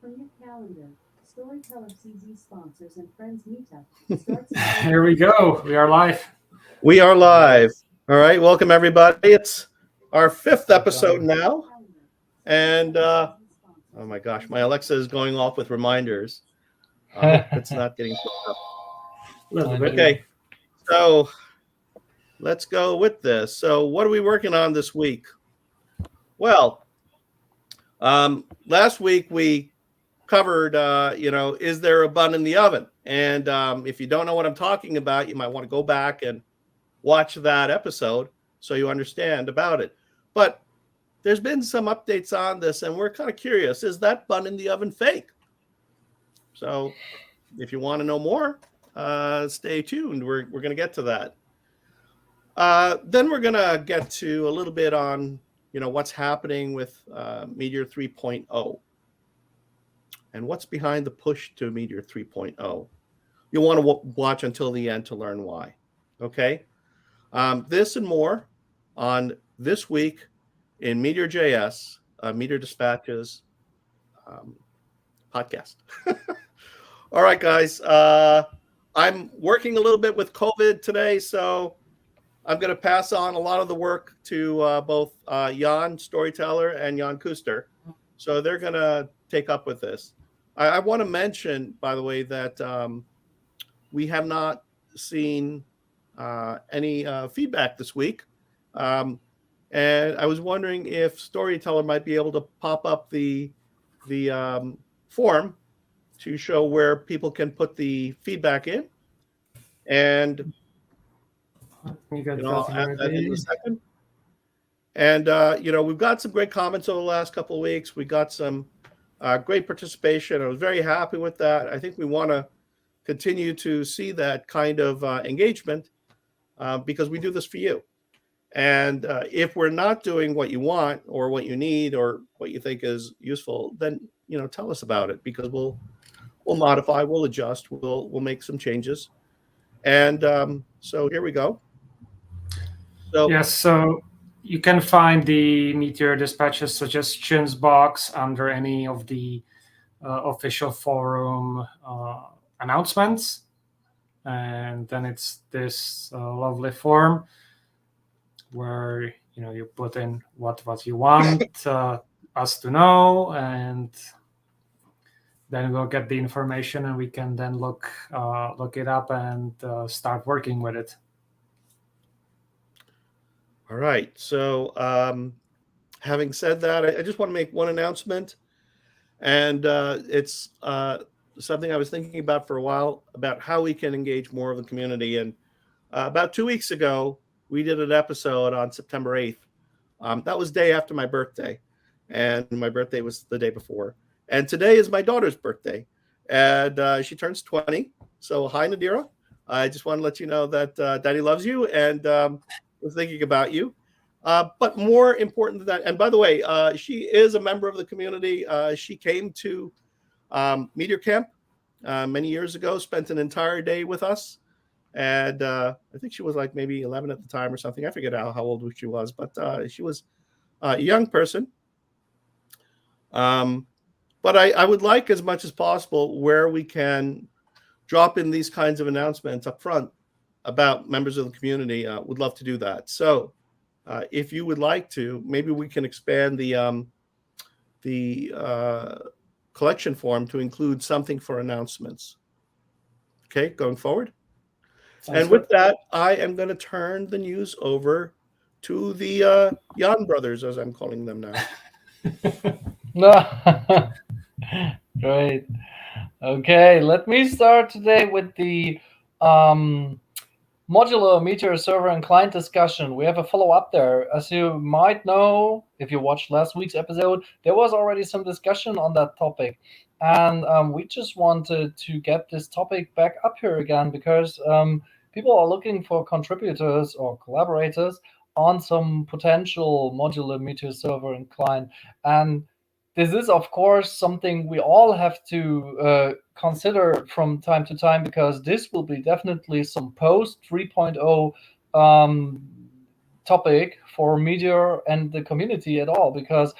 From your calendar, StorytellerCZ sponsors and friends meetup. Here we go. We are live. We are live. All right. Welcome, everybody. It's our 5th episode now. And, oh my gosh, my Alexa is going off with reminders. I hope it's not getting picked up. Okay. So let's go with this. So what are we working on this week? Well, last week we covered, is there a bun in the oven? And if you don't know what I'm talking about, you might want to go back and watch that episode so you understand about it. But there's been some updates on this, and we're kind of curious. Is that bun in the oven fake? So if you want to know more, stay tuned. We're going to get to that. Then we're going to get to a little bit on, what's happening with Meteor 3.0 and what's behind the push to Meteor 3.0. You'll want to watch until the end to learn why. Okay? This and more on this week in MeteorJS, Meteor Dispatches podcast. All right, guys. I'm working a little bit with COVID today, so I'm going to pass on a lot of the work to both Jan Storyteller and Jan Küster. So they're going to take up with this. I want to mention, by the way, that we have not seen any feedback this week. And I was wondering if Storyteller might be able to pop up the form to show where people can put the feedback in. And I'll add that in a second. And, we've got some great comments over the last couple of weeks. We got some great participation. I was very happy with that. I think we want to continue to see that kind of engagement because we do this for you. And if we're not doing what you want or what you need or what you think is useful, then tell us about it, because we'll modify, we'll adjust, we'll make some changes. And so here we go. So yes, so you can find the Meteor Dispatches suggestions box under any of the official forum announcements, and then it's this lovely form where you put in what you want us to know, and then we'll get the information, and we can then look it up and start working with it. All right. So having said that, I just want to make one announcement, and it's something I was thinking about for a while, about how we can engage more of the community. And about 2 weeks ago, we did an episode on September 8th. That was day after my birthday, and my birthday was the day before. And today is my daughter's birthday, and she turns 20. So hi, Nadira. I just want to let you know that Daddy loves you, and was thinking about you. But more important than that, and by the way, she is a member of the community. She came to Meteor Camp many years ago, spent an entire day with us. And I think she was like maybe 11 at the time or something. I forget how old she was, but she was a young person. But I would like, as much as possible, where we can drop in these kinds of announcements up front about members of the community. Would love to do that. So if you would like to, maybe we can expand the collection form to include something for announcements. Okay, going forward. And with that, I am going to turn the news over to the Jan brothers, as I'm calling them now. Great. Okay, let me start today with the modular Meteor server and client discussion. We have a follow-up there. As you might know, if you watched last week's episode, there was already some discussion on that topic. And we just wanted to get this topic back up here again, because people are looking for contributors or collaborators on some potential modular Meteor server and client. And this is, of course, something we all have to consider from time to time, because this will be definitely some post 3.0 topic for Meteor and the community at all, because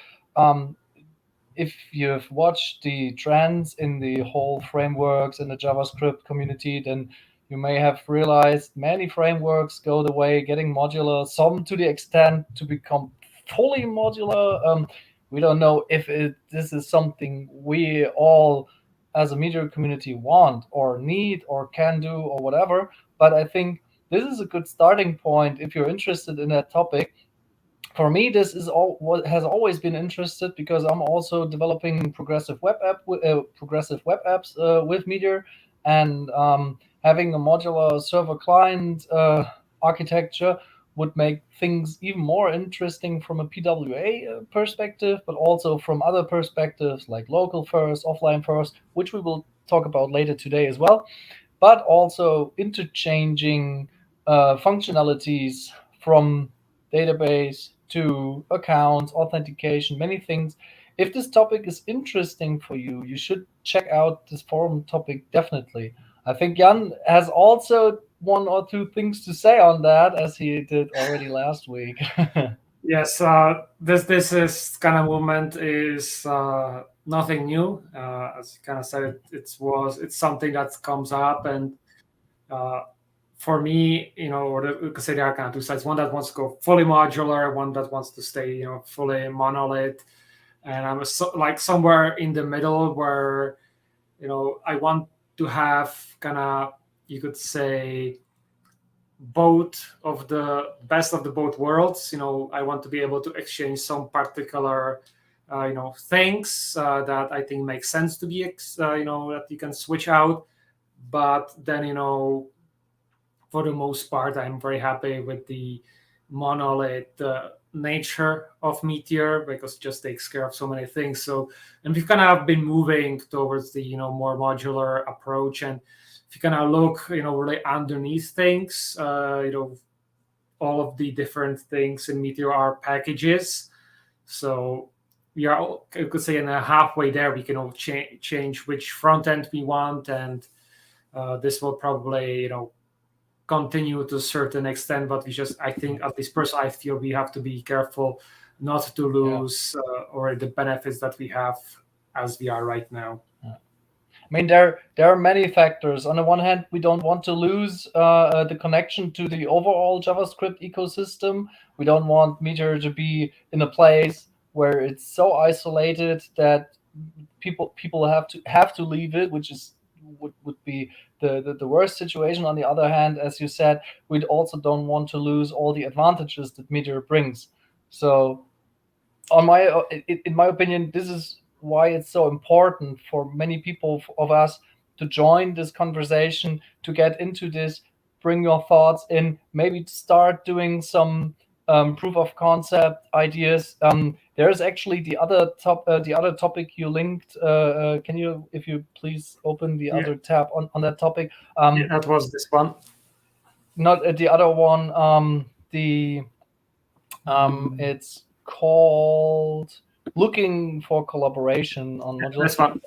if you've watched the trends in the whole frameworks in the JavaScript community, then you may have realized many frameworks go the way getting modular, some to the extent to become fully modular. We don't know if this is something we all as a Meteor community want or need or can do or whatever. But I think this is a good starting point if you're interested in that topic. For me, this is all what has always been interested, because I'm also developing progressive web apps with Meteor, and having a modular server client architecture would make things even more interesting from a PWA perspective, but also from other perspectives like local first, offline first, which we will talk about later today as well, but also interchanging functionalities from database to accounts, authentication, many things. If this topic is interesting for you, you should check out this forum topic definitely. I think Jan has also one or two things to say on that, as he did already last week. Yes, this is kind of movement is nothing new. As you kind of said, it's something that comes up, and for me, we could say there are kind of two sides. One that wants to go fully modular, one that wants to stay, fully monolith, and I'm somewhere in the middle where, I want to have kind of, you could say, both of the best of the both worlds. I want to be able to exchange some particular things that I think make sense to be that you can switch out, but then for the most part I'm very happy with the monolith nature of Meteor, because it just takes care of so many things. So, and we've kind of been moving towards the more modular approach, and if you kind of look, really underneath things, all of the different things in Meteor are packages. So we are, you could say, in a halfway there. We can change which front end we want, and this will probably, continue to a certain extent. But I think, at least personally, I feel we have to be careful not to lose or the benefits that we have as we are right now. I mean, there are many factors. On the one hand, we don't want to lose the connection to the overall JavaScript ecosystem. We don't want Meteor to be in a place where it's so isolated that people have to leave it, which would be the worst situation. On the other hand, as you said, we also don't want to lose all the advantages that Meteor brings. So, in my opinion, this is why it's so important for many people of us to join this conversation, to get into this, bring your thoughts in, maybe to start doing some proof of concept ideas. There's actually the other topic you linked. Can you, if you please, open the other tab on that topic? That was this one. Not the other one. It's called Looking for Collaboration on Modular. This one.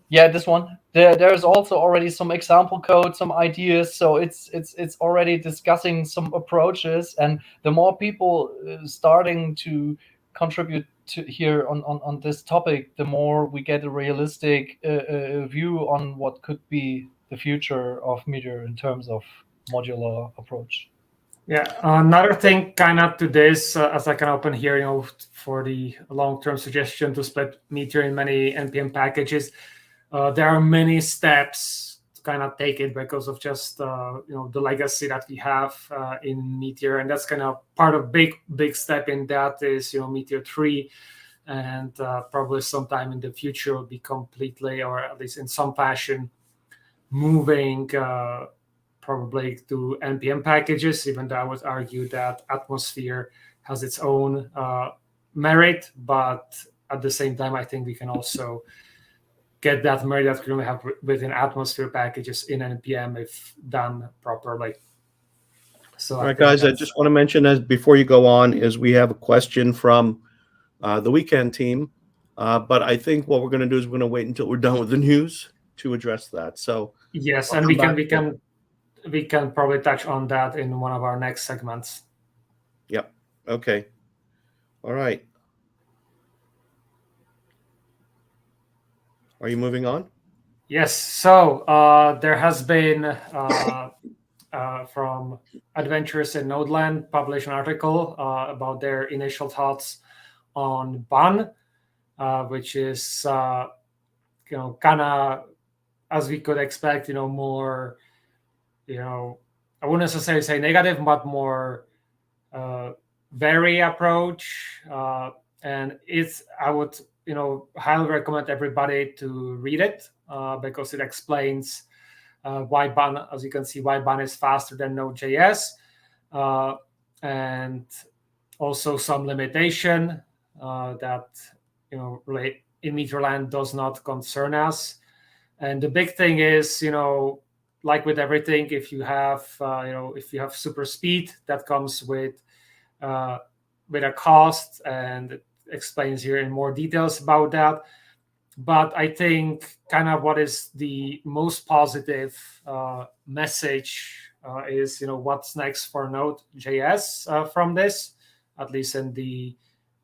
This one. There's also already some example code, some ideas. So it's already discussing some approaches, and the more people starting to contribute to here on this topic, the more we get a realistic view on what could be the future of Meteor in terms of modular approach. Yeah, another thing kind of to this, as I can open here, for the long-term suggestion to split Meteor in many NPM packages, there are many steps to kind of take it because of just the legacy that we have in Meteor, and that's kind of part of big step in that is Meteor 3, and probably sometime in the future will be completely, or at least in some fashion, moving probably to NPM packages, even though I would argue that Atmosphere has its own merit, but at the same time, I think we can also get that merit that we currently have within Atmosphere packages in NPM if done properly. So, all right, guys, I just want to mention, as before you go on, is we have a question from the weekend team, but I think what we're going to do is we're going to wait until we're done with the news to address that. So yes, I'll and we can probably touch on that in one of our next segments. Yep. Okay. All right. Are you moving on? Yes. So there has been from Adventures in Nodeland published an article about their initial thoughts on Bun, which is kind of, as we could expect, more, I wouldn't necessarily say negative, but more vary approach. And I would, highly recommend everybody to read it because it explains why Bun, as you can see, why Bun is faster than Node.js, and also some limitation that really in Meteorland does not concern us. And the big thing is, like with everything, if you have super speed, that comes with a cost, and it explains here in more details about that. But I think kind of what is the most positive message is, what's next for Node.js from this, at least in the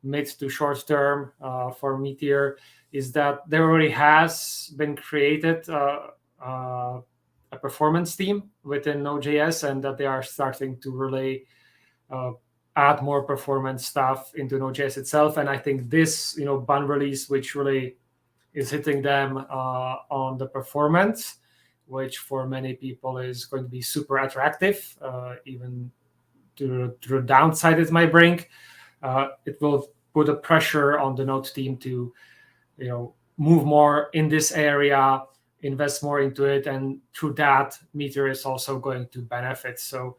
mid to short term for Meteor, is that there already has been created a performance team within Node.js, and that they are starting to really add more performance stuff into Node.js itself. And I think this, Bun release, which really is hitting them on the performance, which for many people is going to be super attractive, even to the downside it might bring. It will put a pressure on the Node team to, move more in this area, invest more into it, and through that, Meteor is also going to benefit. So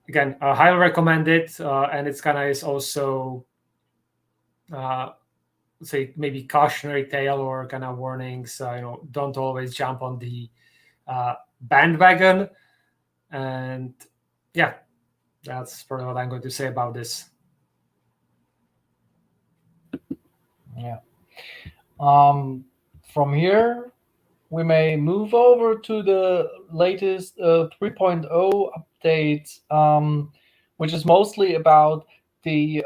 again, I highly recommend it, and it's kind of is also say maybe cautionary tale or kind of warnings. Don't always jump on the bandwagon. And yeah, that's probably what I'm going to say about this. Yeah. From here, we may move over to the latest 3.0 update, which is mostly about the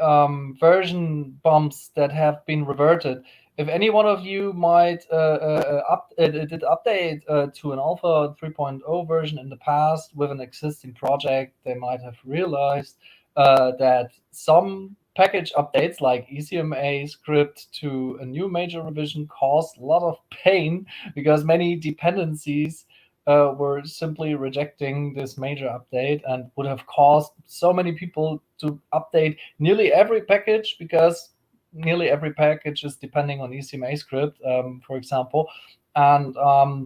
version bumps that have been reverted. If any one of you might did update to an Alpha 3.0 version in the past with an existing project, they might have realized that some package updates like ECMA script to a new major revision caused a lot of pain because many dependencies were simply rejecting this major update and would have caused so many people to update nearly every package, because nearly every package is depending on ECMA script, for example. And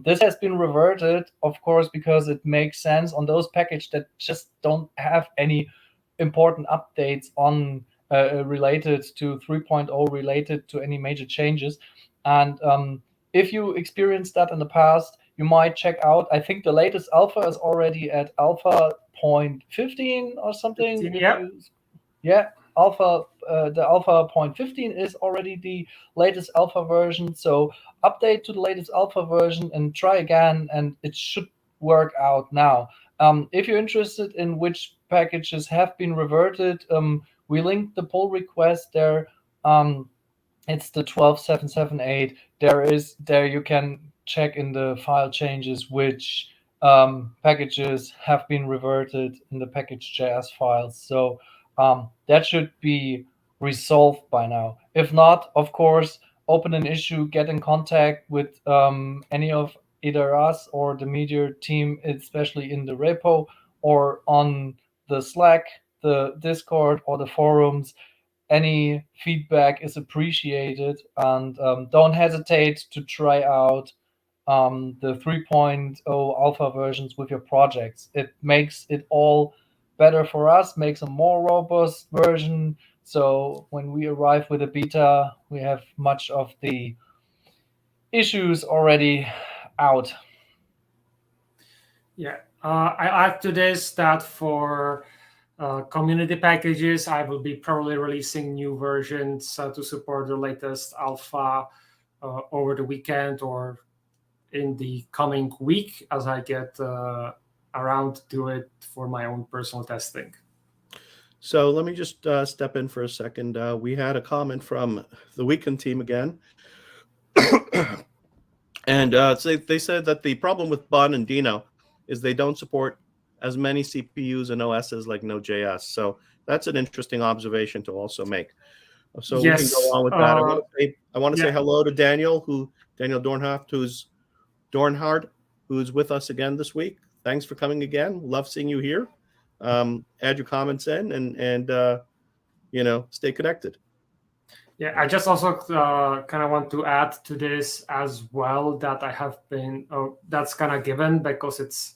this has been reverted, of course, because it makes sense on those packages that just don't have any important updates on related to 3.0, related to any major changes. And if you experienced that in the past, you might check out, I think the latest alpha is already at alpha 0.15 or something. 15, yeah. Yeah, alpha, the alpha 0.15 is already the latest alpha version. So update to the latest alpha version and try again, and it should work out now. If you're interested in which packages have been reverted, we linked the pull request there. It's the 12778. There you can check in the file changes which packages have been reverted in the package.js files. So that should be resolved by now. If not, of course, open an issue, get in contact with any of either us or the Meteor team, especially in the repo or on the Slack, the Discord, or the forums. Any feedback is appreciated, and don't hesitate to try out the 3.0 alpha versions with your projects. It makes it all better for us, makes a more robust version. So when we arrive with a beta, we have much of the issues already out. Yeah, I add to this that for community packages, I will be probably releasing new versions to support the latest alpha over the weekend or in the coming week as I get around to it for my own personal testing. So let me just step in for a second. We had a comment from the weekend team again. And so they said that the problem with Bun and Dino is they don't support as many CPUs and OSs like Node.js. So that's an interesting observation to also make. So we can go Yes. on with that. I want to say yeah. hello to Daniel Dornhardt, who's with us again this week. Thanks for coming again. Love seeing you here. Add your comments in and stay connected. Yeah, I just also kind of want to add to this as well that I have been, that's kind of given because it's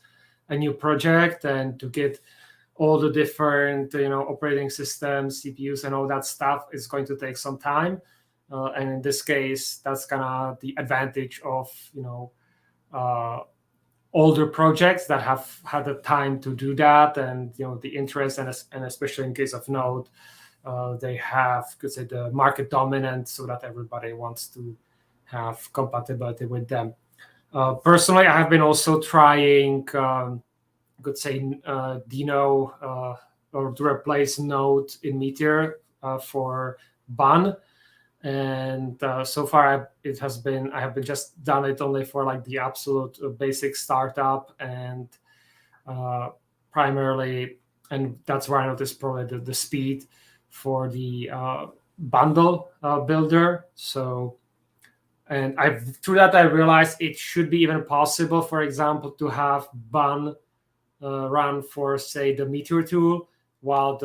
a new project, and to get all the different, operating systems, CPUs, and all that stuff is going to take some time. And in this case, that's kind of the advantage of, older projects that have had the time to do that, and the interest, and especially in case of Node, they have, could say, the market dominant, so that everybody wants to have compatibility with them. Personally, I have been also trying, could say, Dino, or to replace Node in Meteor for Bun. And so far, I have been just done it only for like the absolute basic startup, and primarily, and that's where I noticed probably the speed for the bundle builder. So, and through that I realized it should be even possible, for example, to have Bun run for, say, the Meteor tool, while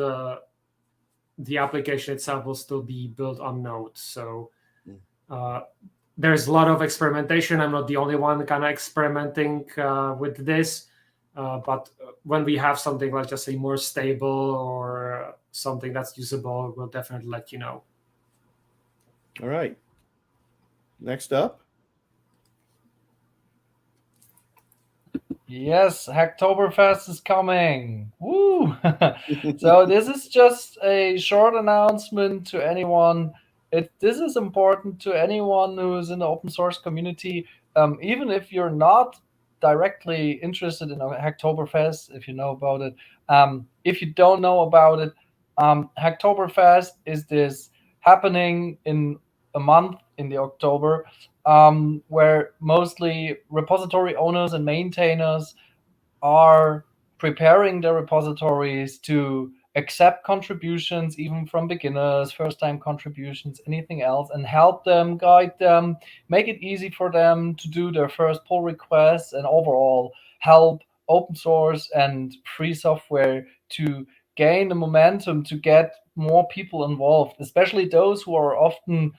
the application itself will still be built on Node. So there's a lot of experimentation. I'm not the only one kind of experimenting with this. But when we have something, let's just say, more stable or something that's usable, we'll definitely let you know. All right. Next up. Yes, Hacktoberfest is coming. Woo! So this is just a short announcement to anyone. This is important to anyone who is in the open source community. Even if you're not directly interested in Hacktoberfest, if you know about it. If you don't know about it, Hacktoberfest is this happening in a month in the October, where mostly repository owners and maintainers are preparing their repositories to accept contributions, even from beginners, first-time contributions, anything else, and help them, guide them, make it easy for them to do their first pull requests, and overall help open source and free software to gain the momentum to get more people involved, especially those who are often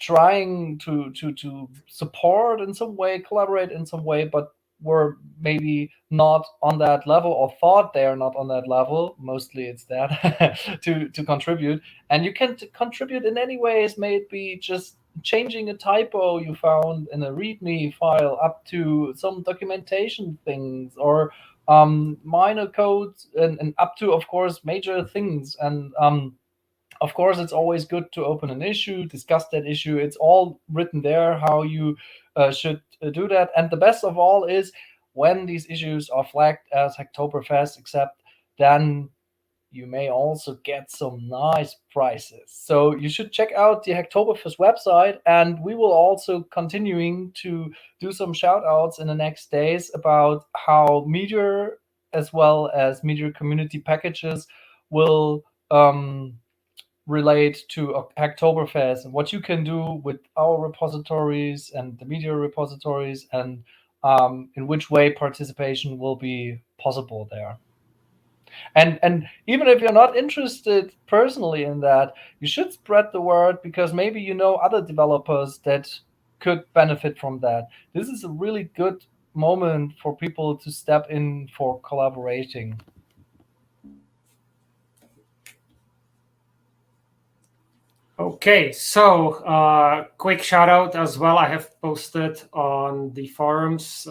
trying to support in some way, collaborate in some way, but were maybe not on that level, or thought they are not on that level. Mostly it's that to contribute. And you can contribute in any ways, may it be just changing a typo you found in a README file, up to some documentation things, or minor codes, and up to, of course, major things. And of course, it's always good to open an issue, discuss that issue. It's all written there, how you should do that. And the best of all is when these issues are flagged as Hacktoberfest accept, then you may also get some nice prizes. So you should check out the Hacktoberfest website, and we will also continuing to do some shout outs in the next days about how Meteor, as well as Meteor community packages, will relate to Hacktoberfest, and what you can do with our repositories and the Meteor repositories, and in which way participation will be possible there. And even if you're not interested personally in that, you should spread the word, because maybe you know other developers that could benefit from that. This is a really good moment for people to step in for collaborating. Okay, so quick shout out as well. I have posted on the forums,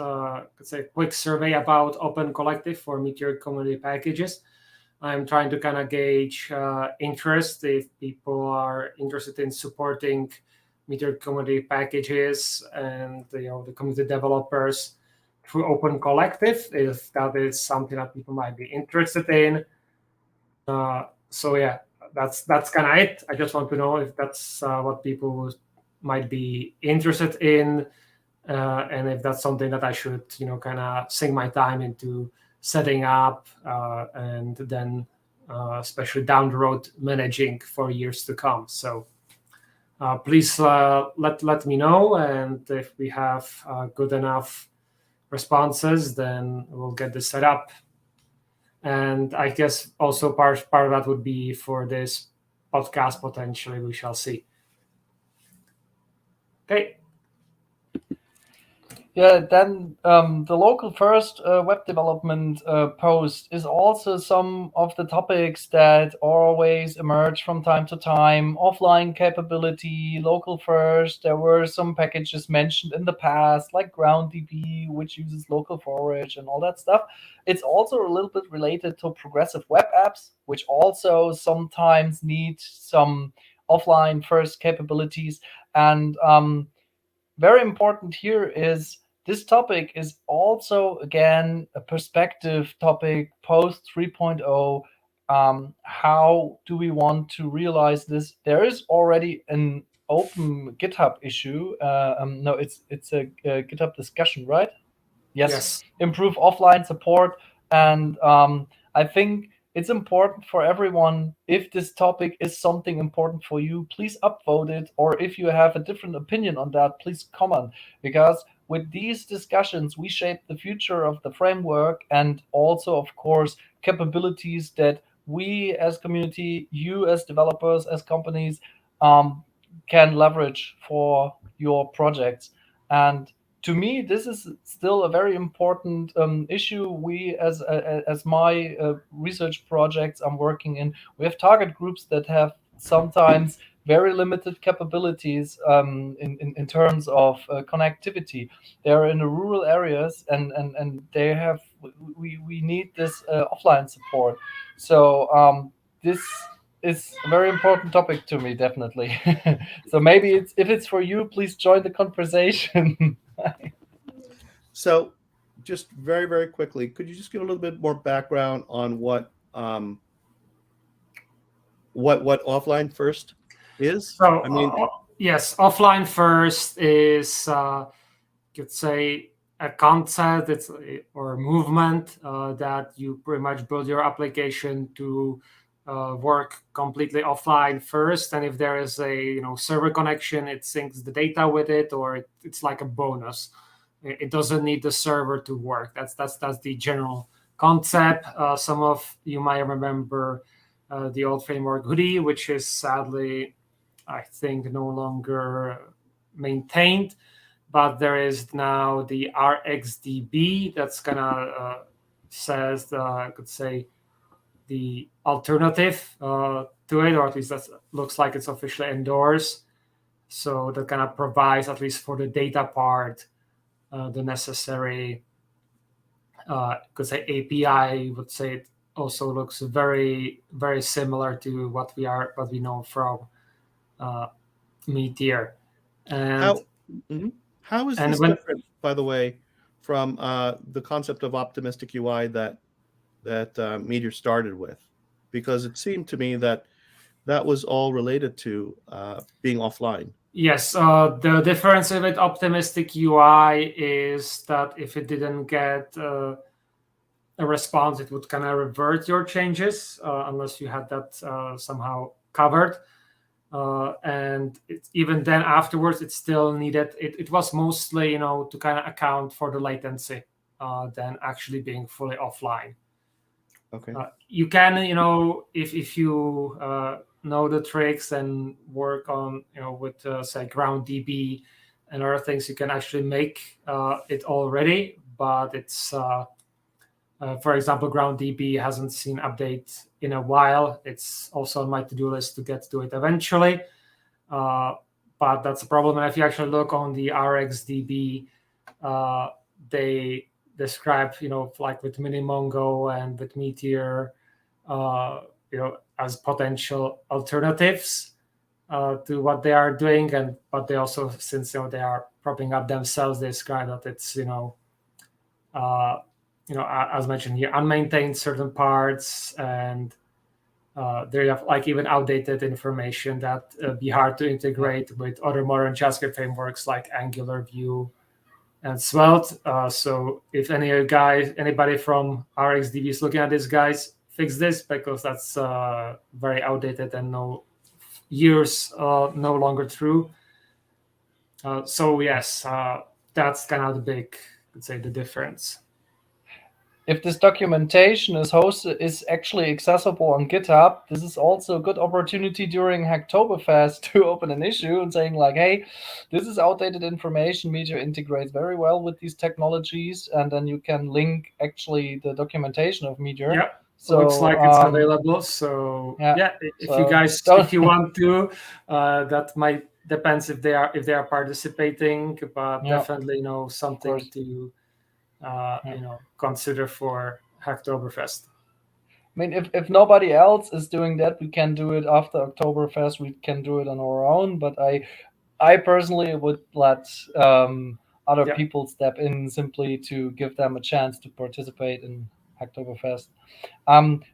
it's a quick survey about Open Collective for Meteor community packages. I'm trying to kind of gauge interest, if people are interested in supporting Meteor community packages and the community developers through Open Collective, if that is something that people might be interested in. So yeah, that's kind of it. I just want to know if that's what people might be interested in. and if that's something that I should, kind of sink my time into setting up, and then especially down the road managing for years to come. So please let me know, and if we have good enough responses, then we'll get this set up. And I guess also part of that would be for this podcast potentially. We shall see. Okay. Yeah, then the local first web development post is also some of the topics that always emerge from time to time. Offline capability, local first. There were some packages mentioned in the past, like GroundDB, which uses local forage and all that stuff. It's also a little bit related to progressive web apps, which also sometimes need some offline first capabilities. And very important here is this topic is also, again, a perspective topic, post 3.0. How do we want to realize this? There is already an open GitHub issue. No, it's a GitHub discussion, right? Yes. Improve offline support. And I think it's important for everyone. If this topic is something important for you, please upvote it. Or if you have a different opinion on that, please comment. Because with these discussions, we shape the future of the framework, and also, of course, capabilities that we as community, you as developers, as companies, can leverage for your projects. And to me, this is still a very important issue. We, as my research projects I'm working in, we have target groups that have sometimes very limited capabilities in terms of connectivity. They're in the rural areas, and they have we need this offline support. So this is a very important topic to me, definitely. So maybe if it's for you, please join the conversation. So, just very, very quickly, could you just give a little bit more background on what offline first is? So, I mean, yes, offline first is, you could say, a concept or a movement that you pretty much build your application to work completely offline first, and if there is a server connection, it syncs the data with it, or it's like a bonus. It doesn't need the server to work. That's the general concept. Some of you might remember the old framework Hoodie, which is sadly, I think, no longer maintained. But there is now the RxDB that's gonna says I could say the alternative to it, or at least that looks like it's officially endorsed. So that kind of provides, at least for the data part, the necessary could say API. I would say it also looks very, very similar to what we know from Meteor. And how is this different, by the way, from the concept of optimistic UI that Meteor started with? Because it seemed to me that was all related to being offline. Yes, the difference with optimistic UI is that if it didn't get a response, it would kind of revert your changes unless you had that somehow covered. And even then afterwards, it still needed, it was mostly, to kind of account for the latency than actually being fully offline. Okay. You can, if you know the tricks and work on, with say GroundDB and other things, you can actually make it already. But it's, for example, GroundDB hasn't seen update in a while. It's also on my to-do list to get to it eventually. But that's a problem. And if you actually look on the RxDB, they describe, like with Minimongo and with Meteor, as potential alternatives to what they are doing. But they also, since they are propping up themselves, they describe that it's as mentioned here, unmaintained certain parts, and they have like even outdated information that be hard to integrate with other modern JavaScript frameworks like Angular, Vue, and Svelte. So if anybody from RxDB is looking at this, guys, fix this, because that's very outdated and no longer true. So yes, that's kind of the big, let's say, the difference. If this documentation is actually accessible on GitHub, this is also a good opportunity during Hacktoberfest to open an issue and saying like, hey, this is outdated information. Meteor integrates very well with these technologies, and then you can link actually the documentation of Meteor. Yeah. So looks like it's available. So if you want to, that might depends if they are participating, but definitely something to consider for Hacktoberfest. I mean, if nobody else is doing that, we can do it after Oktoberfest. We can do it on our own. But I personally would let other people step in simply to give them a chance to participate in Hacktoberfest.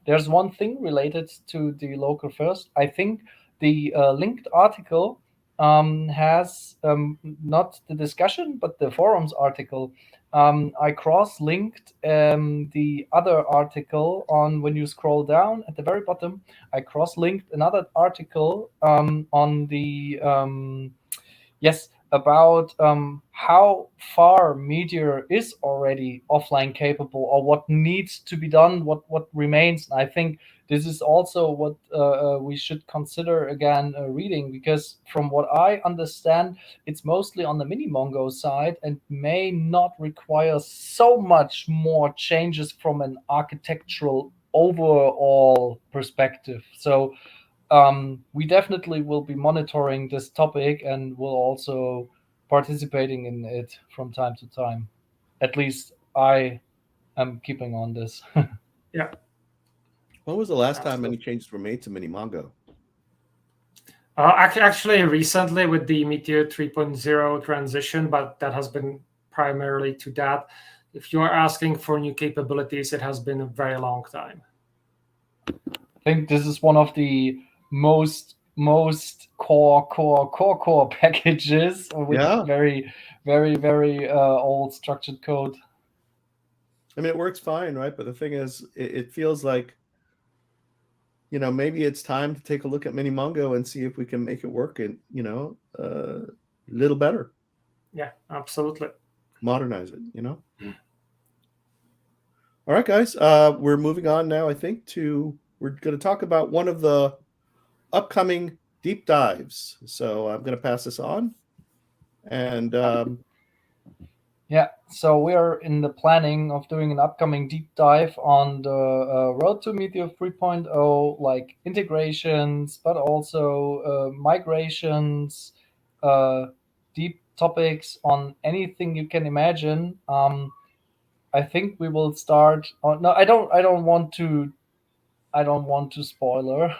There's one thing related to the local first. I think the linked article has not the discussion, but the forums article. I cross-linked the other article on when you scroll down at the very bottom. I cross-linked another article on the about how far Meteor is already offline capable, or what needs to be done, what remains. I think this is also what we should consider again reading, because from what I understand, it's mostly on the mini-Mongo side and may not require so much more changes from an architectural overall perspective. So we definitely will be monitoring this topic and will also participating in it from time to time. At least I am keeping on this. Yeah. When was the last time any changes were made to mini-Mongo? Actually, recently with the Meteor 3.0 transition, but that has been primarily to that. If you are asking for new capabilities, it has been a very long time. I think this is one of the most core packages with very, very, very old structured code. I mean, it works fine, right? But the thing is, it feels like, maybe it's time to take a look at mini-Mongo and see if we can make it work and, a little better. Yeah, absolutely. Modernize it, All right, guys. We're moving on now, I think, we're going to talk about one of the upcoming deep dives. So I'm going to pass this on. And so we are in the planning of doing an upcoming deep dive on the road to Meteor 3.0, like integrations, but also migrations, deep topics on anything you can imagine. I think we will start. No, I don't want to spoiler.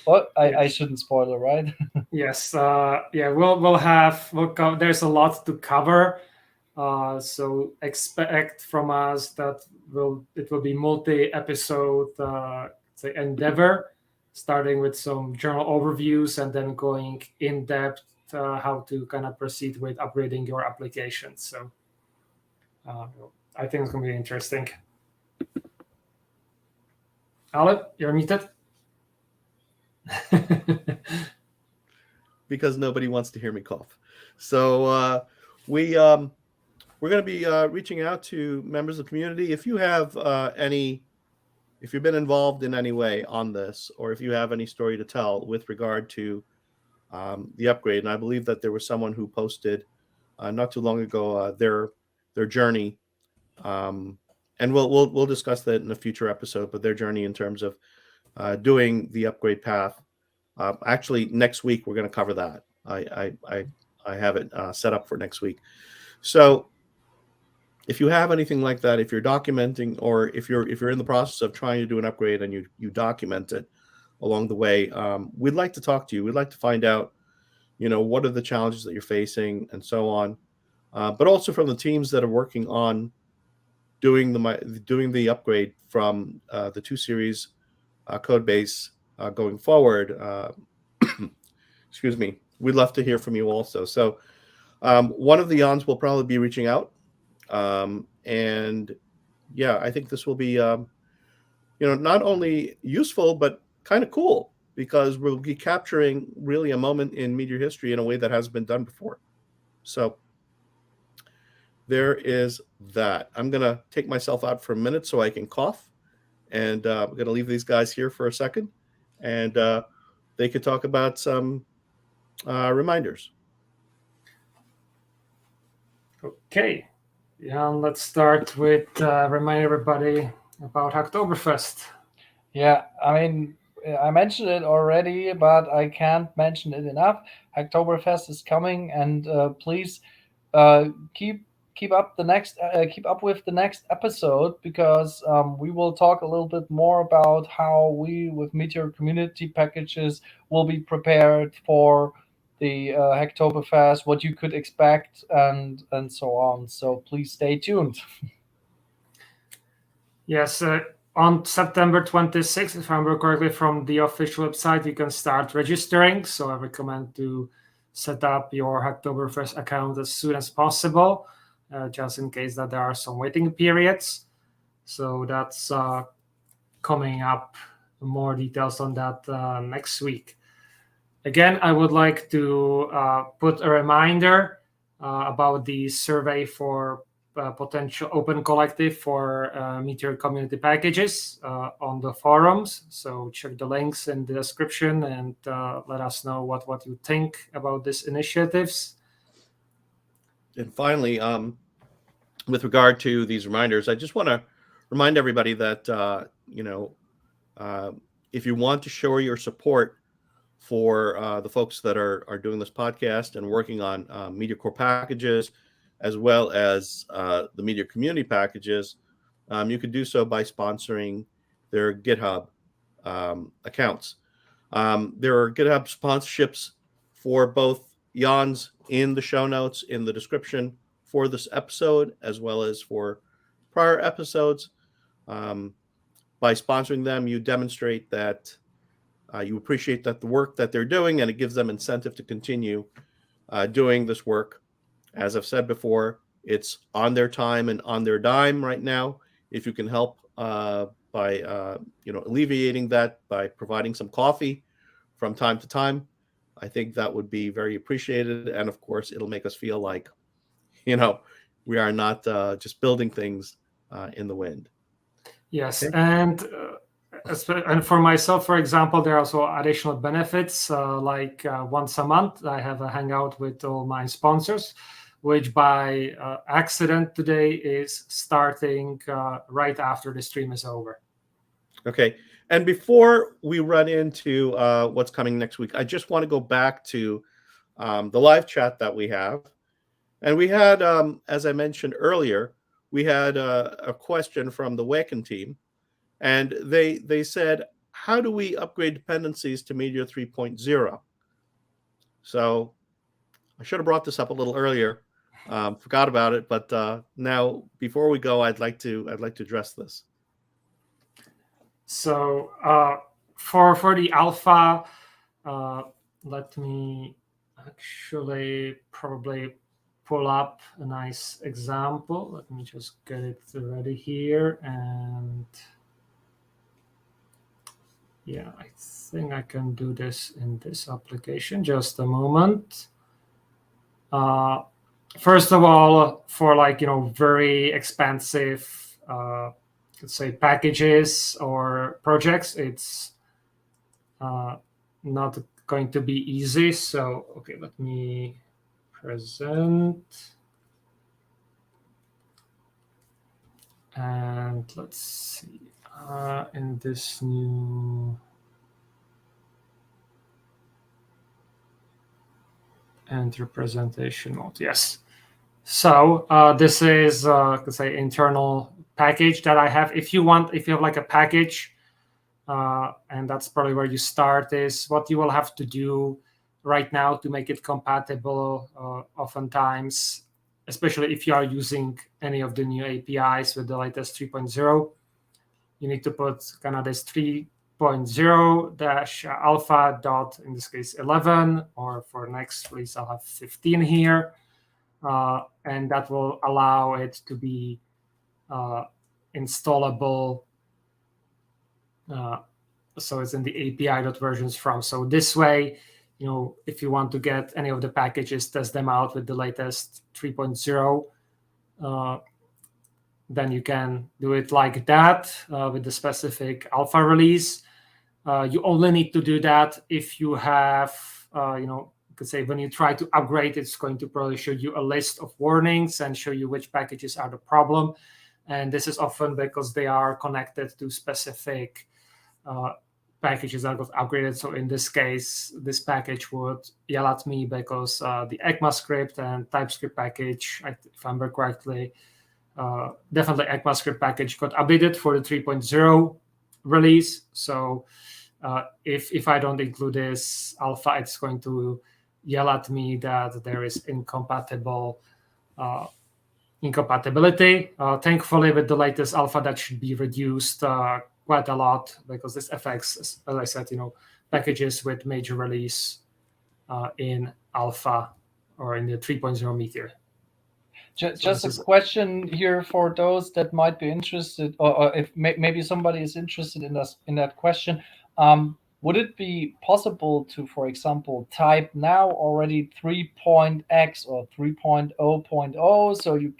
But I shouldn't spoiler, right? Yes. There's a lot to cover. So expect from us that it will be multi-episode endeavor, starting with some general overviews and then going in depth how to kind of proceed with upgrading your application. So I think it's going to be interesting. Alim, you're muted. Because nobody wants to hear me cough. So we're going to be reaching out to members of the community. If you have if you've been involved in any way on this, or if you have any story to tell with regard to the upgrade, and I believe that there was someone who posted not too long ago their journey, and we'll discuss that in a future episode. But their journey in terms of doing the upgrade path. Actually, next week we're going to cover that. I have it set up for next week. So if you have anything like that, if you're documenting, or if you're in the process of trying to do an upgrade and you document it along the way, we'd like to talk to you. We'd like to find out, what are the challenges that you're facing and so on. But also from the teams that are working on doing the upgrade from the 2 series code base going forward. Excuse me. We'd love to hear from you also. So One of the Yons will probably be reaching out. And yeah, I think this will be, not only useful, but kind of cool, because we'll be capturing really a moment in Meteor history in a way that hasn't been done before. So there is that. I'm going to take myself out for a minute so I can cough. And I'm going to leave these guys here for a second. And they could talk about some reminders. Okay. Yeah, let's start with remind everybody about Hacktoberfest. Yeah, I mean, I mentioned it already, but I can't mention it enough. Hacktoberfest is coming, and please keep up with the next episode, because we will talk a little bit more about how we with Meteor community packages will be prepared for the Hacktoberfest, what you could expect, and so on. So please stay tuned. Yes, on September 26th, if I remember correctly, from the official website, you can start registering. So I recommend to set up your Hacktoberfest account as soon as possible, just in case that there are some waiting periods. So that's coming up. More details on that next week. Again, I would like to put a reminder about the survey for potential open collective for Meteor community packages on the forums. So check the links in the description and let us know what you think about these initiatives. And finally, with regard to these reminders, I just want to remind everybody that, if you want to show your support for the folks that are doing this podcast and working on Meteor core packages, as well as the Meteor community packages, you could do so by sponsoring their GitHub accounts. There are GitHub sponsorships for both Yons in the show notes, in the description for this episode, as well as for prior episodes. By sponsoring them, you demonstrate that you appreciate that the work that they're doing, and it gives them incentive to continue doing this work. As I've said before, it's on their time and on their dime right now. If you can help by alleviating that by providing some coffee from time to time, I think that would be very appreciated. And of course, it'll make us feel like, we are not just building things in the wind. Yes, Okay. And for myself, for example, there are also additional benefits. Like once a month, I have a hangout with all my sponsors, which by accident today is starting right after the stream is over. Okay. And before we run into what's coming next week, I just want to go back to the live chat that we have. And we had, as I mentioned earlier, we had a question from the Wacken team. And they said, how do we upgrade dependencies to Meteor 3.0? So I should have brought this up a little earlier. Forgot about it, but now before we go, I'd like to address this. So for the alpha, let me actually probably pull up a nice example. Let me just get it ready here. And yeah, I think I can do this in this application. Just a moment. First of all, for very expensive, let's say packages or projects, it's not going to be easy. So, okay, let me present. And let's see, in this new enter presentation mode. Yes. So this is, let's say, internal package that I have. If you have like a package, and that's probably where you start, is what you will have to do right now to make it compatible. Oftentimes, especially if you are using any of the new APIs with the latest 3.0, you need to put kind of this 3.0-alpha dot, in this case 11, or for next release I'll have 15 here. and that will allow it to be installable. So it's in the API.versions from. So this way, if you want to get any of the packages, test them out with the latest 3.0, then you can do it like that with the specific alpha release. You only need to do that if you have, you could say when you try to upgrade, it's going to probably show you a list of warnings and show you which packages are the problem. And this is often because they are connected to specific packages that got upgraded. So in this case, this package would yell at me because the ECMAScript and TypeScript package, if I remember correctly, definitely ECMAScript package got updated for the 3.0 release. So if I don't include this alpha, it's going to yell at me that there is incompatibility. Thankfully, with the latest alpha, that should be reduced quite a lot, because this affects, as I said, packages with major release in alpha or in the 3.0 Meteor. Just a question here for those that might be interested, or if maybe somebody is interested in that question. Would it be possible to, for example, type now already 3.x or 3.0.0, so you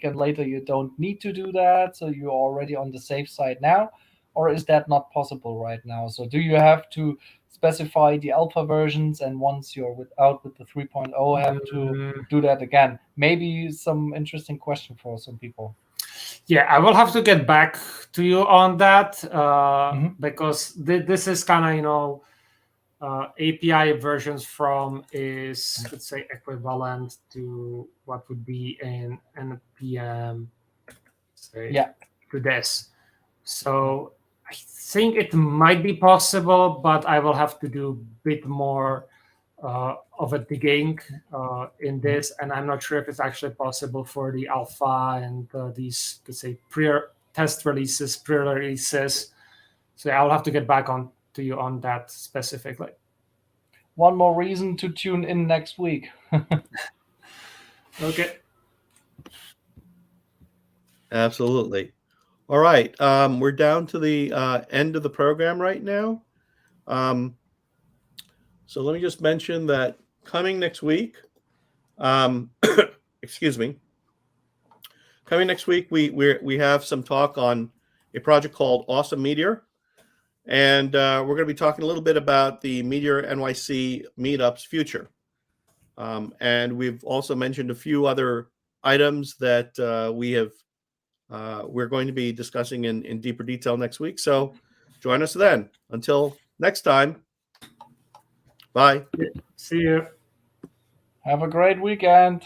don't need to do that, so you're already on the safe side now? Or is that not possible right now? So do you have to specify the alpha versions, and once you're out with the 3.0 have to do that again? Maybe some interesting question for some people. Yeah, I will have to get back to you on that because this is kind of, API versions from is, let's say, equivalent to what would be in NPM, say, to this. So I think it might be possible, but I will have to do a bit more of a digging in this, and I'm not sure if it's actually possible for the alpha and these, let's say, pre-test releases, pre-releases. So I'll have to get back to you on that specifically. One more reason to tune in next week. Okay. Absolutely. All right. We're down to the end of the program right now. So let me just mention that coming next week, excuse me. Coming next week, we have some talk on a project called Awesome Meteor. And we're going to be talking a little bit about the Meteor NYC meetup's future. And we've also mentioned a few other items that we're going to be discussing in deeper detail next week. So join us then. Until next time, bye. See you. Have a great weekend.